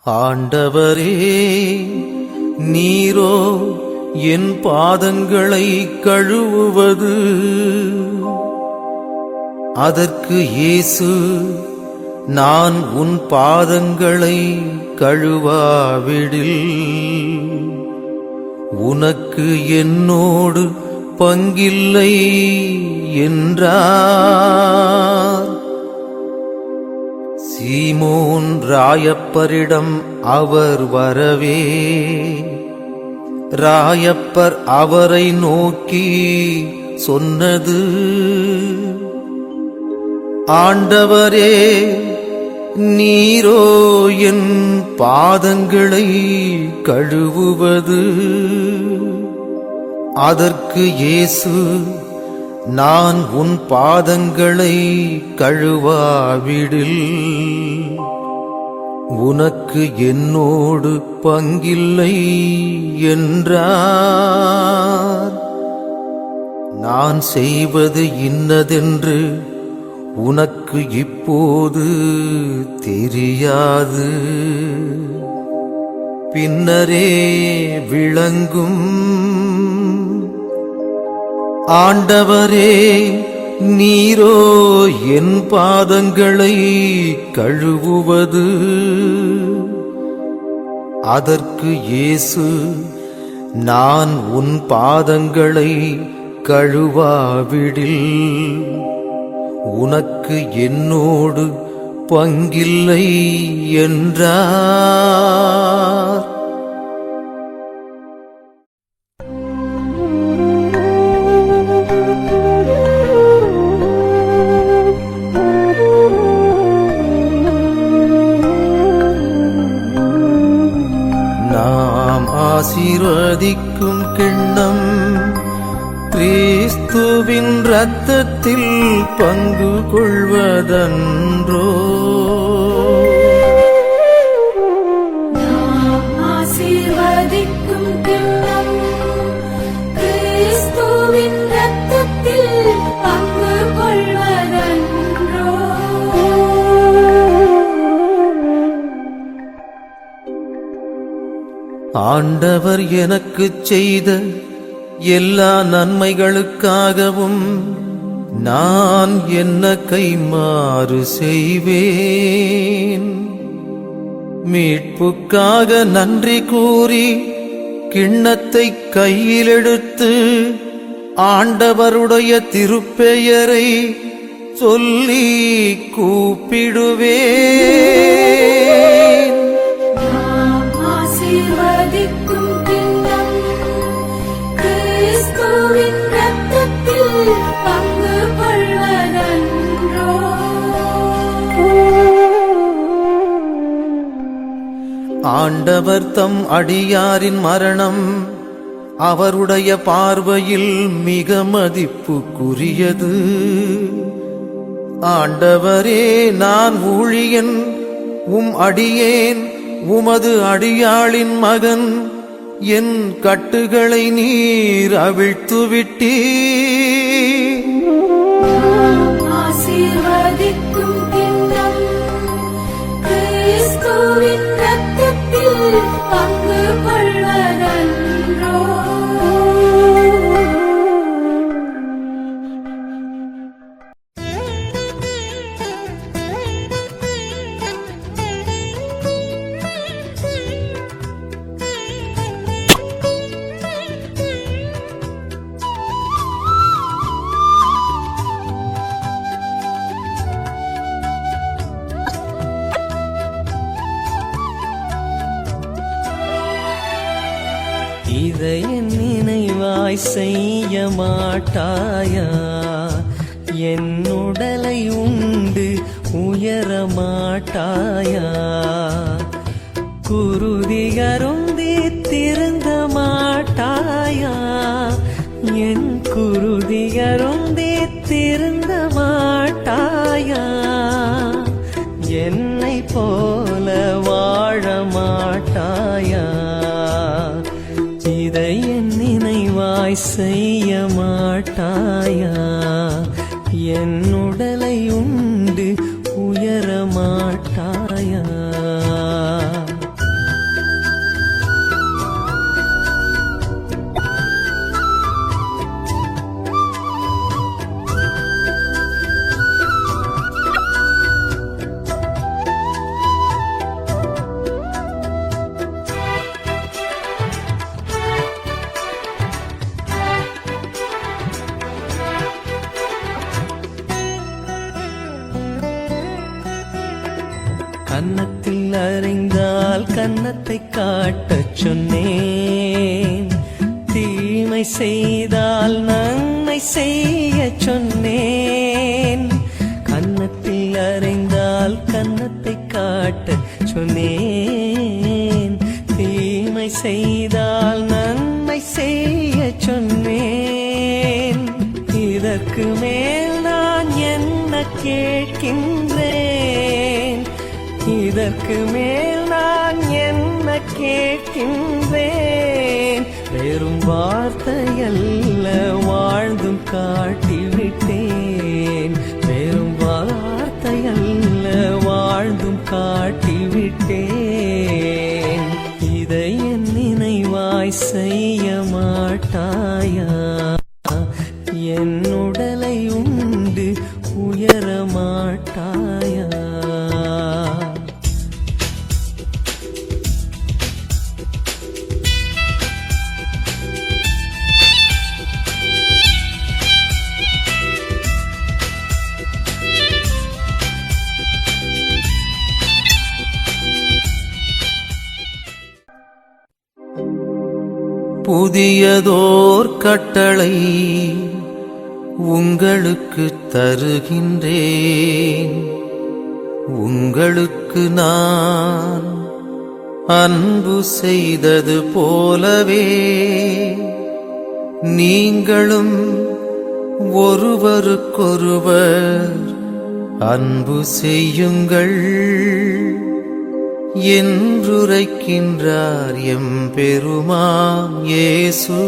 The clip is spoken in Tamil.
ஆண்டவரே, நீரோ என் பாதங்களை கழுவுவது. அதற்கு இயேசு, நான் உன் பாதங்களை கழுவாவிடில் உனக்கு என்னோடு பங்கில்லை என்றார். சீமோன் ராயப்பரிடம் அவர் வரவே, ராயப்பர் அவரை நோக்கி சொன்னது, ஆண்டவரே, நீரோ என் பாதங்களை கழுவுவது. அதற்கு இயேசு, நான் உன் பாதங்களை கழுவாவிடில் உனக்கு என்னோடு பங்கில்லை என்றார். நான் செய்வது இன்னதென்று உனக்கு இப்போது தெரியாது, பின்னரே விளங்கும். ஆண்டவரே, நீரோ என் பாதங்களை கழுவுவது. அதற்கு இயேசு, நான் உன் பாதங்களை கழுவாவிடில் உனக்கு என்னோடு பங்கில்லை என்றார். நாம் ஆசீர்வதிக்கும் கிண்ணம் கிறிஸ்துவின் இரத்தத்தில் பங்கு கொள்வதன்றோ. நாம் ஆசீர்வதிக்கும் கிண்ணம் கிறிஸ்துவின் இரத்தத்தில் பங்கு கொள்வதன்றோ. ஆண்டவர் எனக்குச் செய்த எல்லா நன்மைகளுக்காகவும் நான் என்ன கைமாறு செய்வேன்? மீட்புக்காக நன்றி கூறி கிண்ணத்தை கையிலெடுத்து ஆண்டவருடைய திருப்பெயரை சொல்லி கூப்பிடுவேன். நாம் ஆசீர்வதிக்கும் கிண்ணம் கிறிஸ்துவின் இரத்தத்தில் பங்கு கொள்வதன்றோ. ஆண்டவர் தம் அடியாரின் மரணம் அவருடைய பார்வையில் மிக மதிப்புக்குரியது. ஆண்டவரே, நான் ஊழியன், உம் அடியேன், உமது அடியாளின் மகன். என் கட்டுகளை நீர் அவிழ்த்துவிட்டீர். ஆசீர்வதிக்கும் கிண்ணம் கிறிஸ்துவின் இரத்தத்தில் பங்கு கொள்வதன்றோ. இதை என் நினைவாய் செய்ய மாட்டாயா? என் உடலை உண்டு உயர மாட்டாயா? குருதி அருந்தி திருந்த மாட்டாயா? என் குருதி அருந்தி திருந்த மாட்டாயா? என்னை போல வாழ மாட்டாயா? இதை என் நினைவாய் செய்ய மாட்டாயா? என் உடலை உண்டு உயர மாட்டாயா? கன்னத்தில் அறைந்தால் கன்னத்தை காட்டச் சொன்னேன். தீமை செய்தால் நன்மை செய்ய சொன்னேன். கன்னத்தில் அறைந்தால் கன்னத்தை காட்டச் சொன்னேன். தீமை செய்தால் நன்மை செய்ய சொன்னேன். இதற்கு மேல் நான் என்ன கேட்கின்றேன்? இதற்கு மேல் நான் என்ன கேட்கின்றேன்? வெறும் வார்த்தையல்ல வாழ்ந்தும் காட்டிவிட்டேன். வெறும் வார்த்தையல்ல வாழ்ந்தும் காட்டிவிட்டேன். இதை என் நினைவாய் செய்ய மாட்டாயா? என் உடலை உண்டு உயர மாட்டாயா? புதியதோர் கட்டளை உங்களுக்கு தருகின்றேன். உங்களுக்கு நான் அன்பு செய்தது போலவே நீங்களும் ஒருவருக்கொருவர் அன்பு செய்யுங்கள் என்றுரைக்கின்றார் எம்பெருமான் இயேசு.